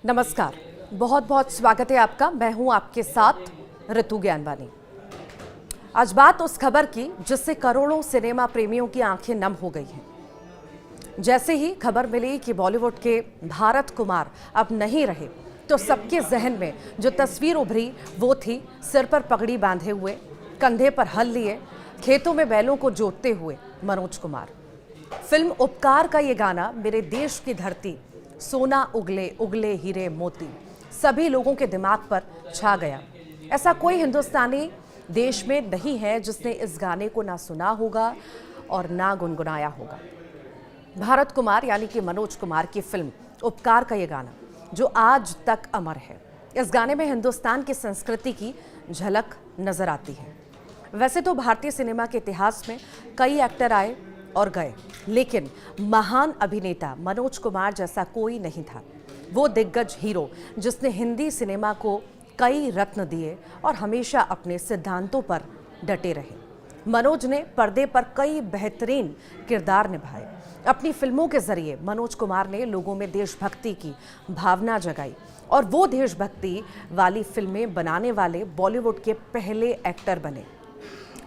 नमस्कार, बहुत बहुत स्वागत है आपका। मैं हूं आपके साथ ऋतु ज्ञानवानी। आज बात उस खबर की जिससे करोड़ों सिनेमा प्रेमियों की आंखें नम हो गई हैं। जैसे ही खबर मिली कि बॉलीवुड के भारत कुमार अब नहीं रहे, तो सबके जहन में जो तस्वीर उभरी वो थी सिर पर पगड़ी बांधे हुए, कंधे पर हल लिए, खेतों में बैलों को जोतते हुए मनोज कुमार। फिल्म उपकार का ये गाना मेरे देश की धरती, सोना उगले उगले हीरे मोती, सभी लोगों के दिमाग पर छा गया। ऐसा कोई हिंदुस्तानी देश में नहीं है जिसने इस गाने को ना सुना होगा और ना गुनगुनाया होगा। भारत कुमार यानी कि मनोज कुमार की फिल्म उपकार का ये गाना जो आज तक अमर है। इस गाने में हिंदुस्तान की संस्कृति की झलक नजर आती है। वैसे तो भारतीय सिनेमा के इतिहास में कई एक्टर आए और गए, लेकिन महान अभिनेता मनोज कुमार जैसा कोई नहीं था। वो दिग्गज हीरो जिसने हिंदी सिनेमा को कई रत्न दिए और हमेशा अपने सिद्धांतों पर डटे रहे। मनोज ने पर्दे पर कई बेहतरीन किरदार निभाए। अपनी फिल्मों के जरिए मनोज कुमार ने लोगों में देशभक्ति की भावना जगाई और वो देशभक्ति वाली फिल्में बनाने वाले बॉलीवुड के पहले एक्टर बने।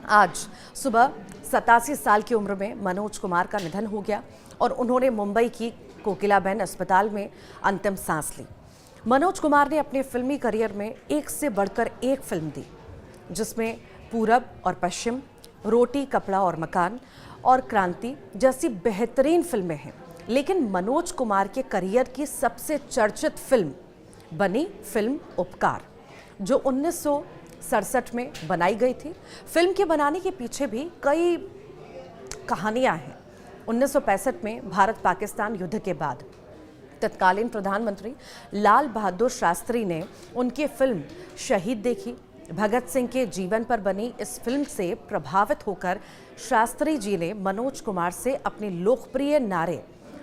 आज सुबह 87 साल की उम्र में मनोज कुमार का निधन हो गया और उन्होंने मुंबई की कोकिलाबेन अस्पताल में अंतिम सांस ली। मनोज कुमार ने अपने फिल्मी करियर में एक से बढ़कर एक फिल्म दी, जिसमें पूरब और पश्चिम, रोटी कपड़ा और मकान और क्रांति जैसी बेहतरीन फिल्में हैं। लेकिन मनोज कुमार के करियर की सबसे चर्चित फिल्म बनी फिल्म उपकार, जो 1967 में बनाई गई थी। फिल्म के बनाने के पीछे भी कई कहानियां हैं। 1965 में भारत पाकिस्तान युद्ध के बाद तत्कालीन प्रधानमंत्री लाल बहादुर शास्त्री ने उनकी फिल्म शहीद देखी। भगत सिंह के जीवन पर बनी इस फिल्म से प्रभावित होकर शास्त्री जी ने मनोज कुमार से अपने लोकप्रिय नारे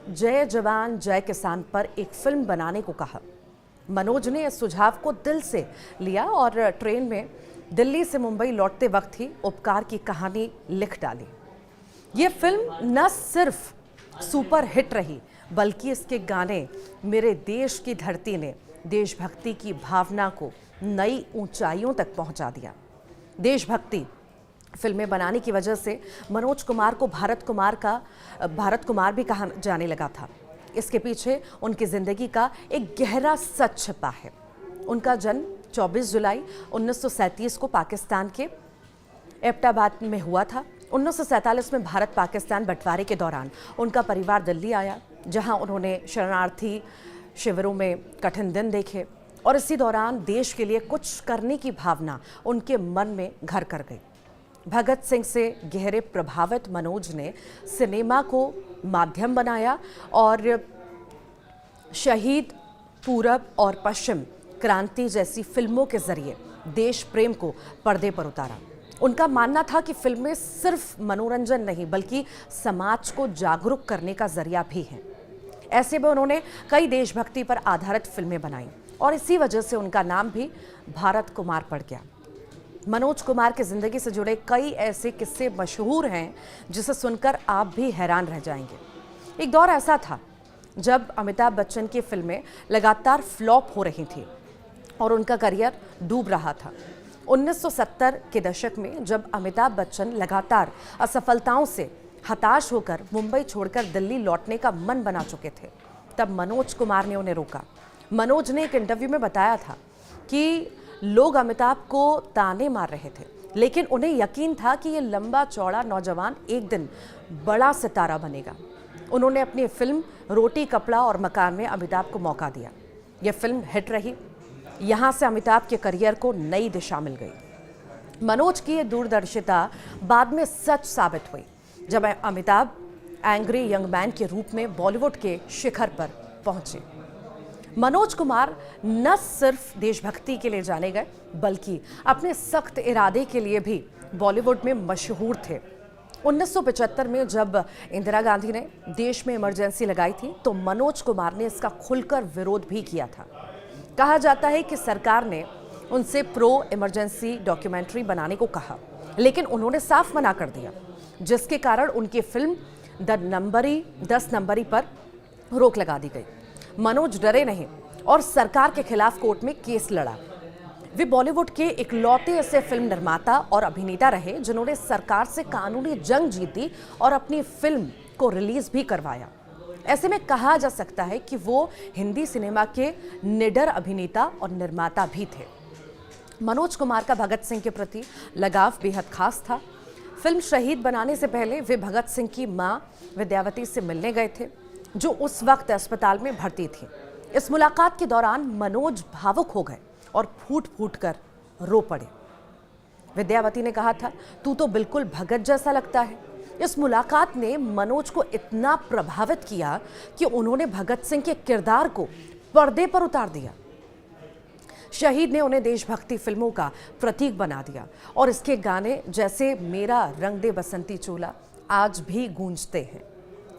जय जवान जय किसान पर एक फिल्म बनाने को कहा। मनोज ने इस सुझाव को दिल से लिया और ट्रेन में दिल्ली से मुंबई लौटते वक्त ही उपकार की कहानी लिख डाली। ये फिल्म न सिर्फ सुपर हिट रही, बल्कि इसके गाने मेरे देश की धरती ने देशभक्ति की भावना को नई ऊंचाइयों तक पहुंचा दिया। देशभक्ति फिल्में बनाने की वजह से मनोज कुमार को भारत कुमार भी कहा जाने लगा था। इसके पीछे उनकी जिंदगी का एक गहरा सच छिपा है। उनका जन्म 24 जुलाई 1937 को पाकिस्तान के एबटाबाद में हुआ था। 1947 में भारत पाकिस्तान बंटवारे के दौरान उनका परिवार दिल्ली आया, जहां उन्होंने शरणार्थी शिविरों में कठिन दिन देखे और इसी दौरान देश के लिए कुछ करने की भावना उनके मन में घर कर गई। भगत सिंह से गहरे प्रभावित मनोज ने सिनेमा को माध्यम बनाया और शहीद, पूरब और पश्चिम, क्रांति जैसी फिल्मों के जरिए देश प्रेम को पर्दे पर उतारा। उनका मानना था कि फिल्में सिर्फ मनोरंजन नहीं बल्कि समाज को जागरूक करने का जरिया भी हैं। ऐसे में उन्होंने कई देशभक्ति पर आधारित फिल्में बनाई और इसी वजह से उनका नाम भी भारत कुमार पड़ गया। मनोज कुमार की जिंदगी से जुड़े कई ऐसे किस्से मशहूर हैं जिसे सुनकर आप भी हैरान रह जाएंगे। एक दौर ऐसा था जब अमिताभ बच्चन की फिल्में लगातार फ्लॉप हो रही थी और उनका करियर डूब रहा था। 1970 के दशक में जब अमिताभ बच्चन लगातार असफलताओं से हताश होकर मुंबई छोड़कर दिल्ली लौटने का मन बना चुके थे, तब मनोज कुमार ने उन्हें रोका। मनोज ने एक इंटरव्यू में बताया था कि लोग अमिताभ को ताने मार रहे थे, लेकिन उन्हें यकीन था कि ये लंबा चौड़ा नौजवान एक दिन बड़ा सितारा बनेगा। उन्होंने अपनी फिल्म रोटी कपड़ा और मकान में अमिताभ को मौका दिया। यह फिल्म हिट रही। यहाँ से अमिताभ के करियर को नई दिशा मिल गई। मनोज की ये दूरदर्शिता बाद में सच साबित हुई जब अमिताभ एंग्री यंग मैन के रूप में बॉलीवुड के शिखर पर पहुंचे। मनोज कुमार न सिर्फ देशभक्ति के लिए जाने गए बल्कि अपने सख्त इरादे के लिए भी बॉलीवुड में मशहूर थे। 1975 में जब इंदिरा गांधी ने देश में इमरजेंसी लगाई थी तो मनोज कुमार ने इसका खुलकर विरोध भी किया था। कहा जाता है कि सरकार ने उनसे प्रो इमरजेंसी डॉक्यूमेंट्री बनाने को कहा, लेकिन उन्होंने साफ मना कर दिया, जिसके कारण उनकी फिल्म 10 नंबरी पर रोक लगा दी गई। मनोज डरे नहीं और सरकार के खिलाफ कोर्ट में केस लड़ा। वे बॉलीवुड के इकलौते ऐसे फिल्म निर्माता और अभिनेता रहे जिन्होंने सरकार से कानूनी जंग जीती और अपनी फिल्म को रिलीज भी करवाया। ऐसे में कहा जा सकता है कि वो हिंदी सिनेमा के निडर अभिनेता और निर्माता भी थे। मनोज कुमार का भगत सिंह के प्रति लगाव बेहद खास था। फिल्म शहीद बनाने से पहले वे भगत सिंह की मां विद्यावती से मिलने गए थे, जो उस वक्त अस्पताल में भर्ती थी। इस मुलाकात के दौरान मनोज भावुक हो गए और फूट फूट कर रो पड़े। विद्यावती ने कहा था, तू तो बिल्कुल भगत जैसा लगता है। इस मुलाकात ने मनोज को इतना प्रभावित किया कि उन्होंने भगत सिंह के किरदार को पर्दे पर उतार दिया। शहीद ने उन्हें देशभक्ति फिल्मों का प्रतीक बना दिया और इसके गाने जैसे मेरा रंग दे बसंती चोला आज भी गूंजते हैं।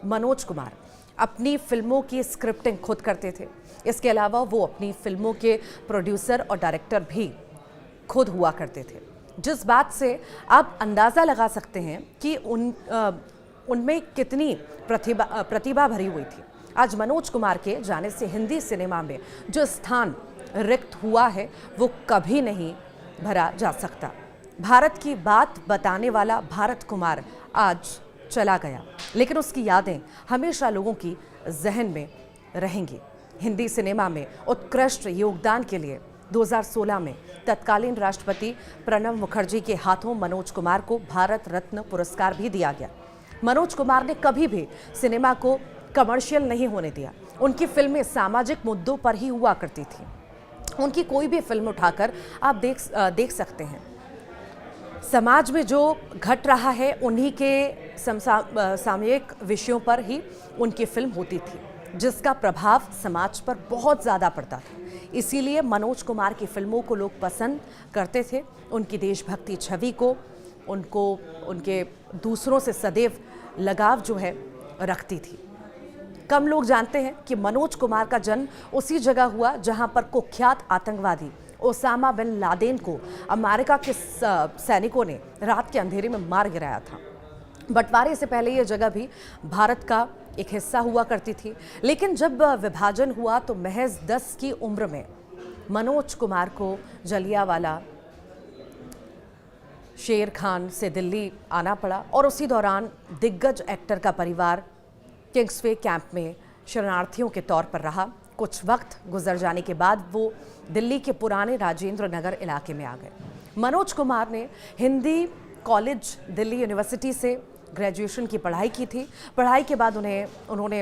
मनोज कुमार अपनी फिल्मों की स्क्रिप्टिंग खुद करते थे। इसके अलावा वो अपनी फिल्मों के प्रोड्यूसर और डायरेक्टर भी खुद हुआ करते थे, जिस बात से आप अंदाज़ा लगा सकते हैं कि उनमें कितनी प्रतिभा भरी हुई थी। आज मनोज कुमार के जाने से हिंदी सिनेमा में जो स्थान रिक्त हुआ है वो कभी नहीं भरा जा सकता। भारत की बात बताने वाला भारत कुमार आज चला गया, लेकिन उसकी यादें हमेशा लोगों की जहन में रहेंगी। हिंदी सिनेमा में उत्कृष्ट योगदान के लिए 2016 में तत्कालीन राष्ट्रपति प्रणब मुखर्जी के हाथों मनोज कुमार को भारत रत्न पुरस्कार भी दिया गया। मनोज कुमार ने कभी भी सिनेमा को कमर्शियल नहीं होने दिया। उनकी फिल्में सामाजिक मुद्दों पर ही हुआ करती थी। उनकी कोई भी फिल्म उठाकर आप देख सकते हैं, समाज में जो घट रहा है उन्हीं के सामयिक विषयों पर ही उनकी फिल्म होती थी, जिसका प्रभाव समाज पर बहुत ज़्यादा पड़ता था। इसीलिए मनोज कुमार की फिल्मों को लोग पसंद करते थे। उनकी देशभक्ति छवि को उनके दूसरों से सदैव लगाव जो है रखती थी। कम लोग जानते हैं कि मनोज कुमार का जन्म उसी जगह हुआ जहां पर कुख्यात आतंकवादी ओसामा बिन लादेन को अमेरिका के सैनिकों ने रात के अंधेरे में मार गिराया था। बंटवारे से पहले यह जगह भी भारत का एक हिस्सा हुआ करती थी, लेकिन जब विभाजन हुआ तो महज 10 की उम्र में मनोज कुमार को जलियांवाला शेर खान से दिल्ली आना पड़ा और उसी दौरान दिग्गज एक्टर का परिवार किंग्सवे कैंप में शरणार्थियों के तौर पर रहा। कुछ वक्त गुजर जाने के बाद वो दिल्ली के पुराने राजेंद्र नगर इलाके में आ गए। मनोज कुमार ने हिंदी कॉलेज दिल्ली यूनिवर्सिटी से ग्रेजुएशन की पढ़ाई की थी। पढ़ाई के बाद उन्होंने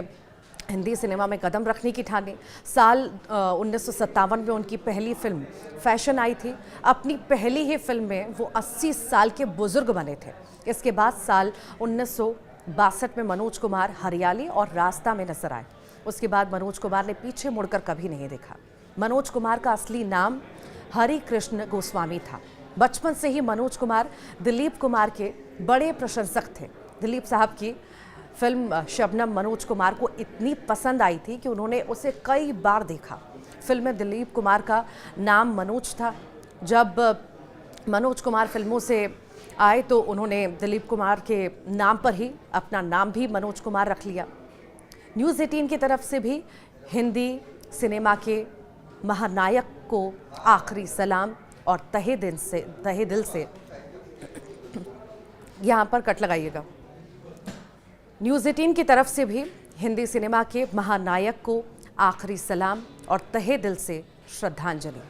हिंदी सिनेमा में कदम रखने की ठानी। साल 1957 में उनकी पहली फिल्म फैशन आई थी। अपनी पहली ही फिल्म में वो 80 साल के बुजुर्ग बने थे। इसके बाद साल 1962 में मनोज कुमार हरियाली और रास्ता में नजर आए। उसके बाद मनोज कुमार ने पीछे मुड़कर कभी नहीं देखा। मनोज कुमार का असली नाम हरि कृष्ण गोस्वामी था। बचपन से ही मनोज कुमार दिलीप कुमार के बड़े प्रशंसक थे। दिलीप साहब की फिल्म शबनम मनोज कुमार को इतनी पसंद आई थी कि उन्होंने उसे कई बार देखा। फिल्म में दिलीप कुमार का नाम मनोज था। जब मनोज कुमार फिल्मों से आए तो उन्होंने दिलीप कुमार के नाम पर ही अपना नाम भी मनोज कुमार रख लिया। न्यूज़ 18 की तरफ से भी हिंदी सिनेमा के महानायक को आखिरी सलाम और तहे दिल से यहाँ पर कट लगाइएगा। न्यूज़ 18 की तरफ से भी हिंदी सिनेमा के महानायक को आखिरी सलाम और तहे दिल से श्रद्धांजलि।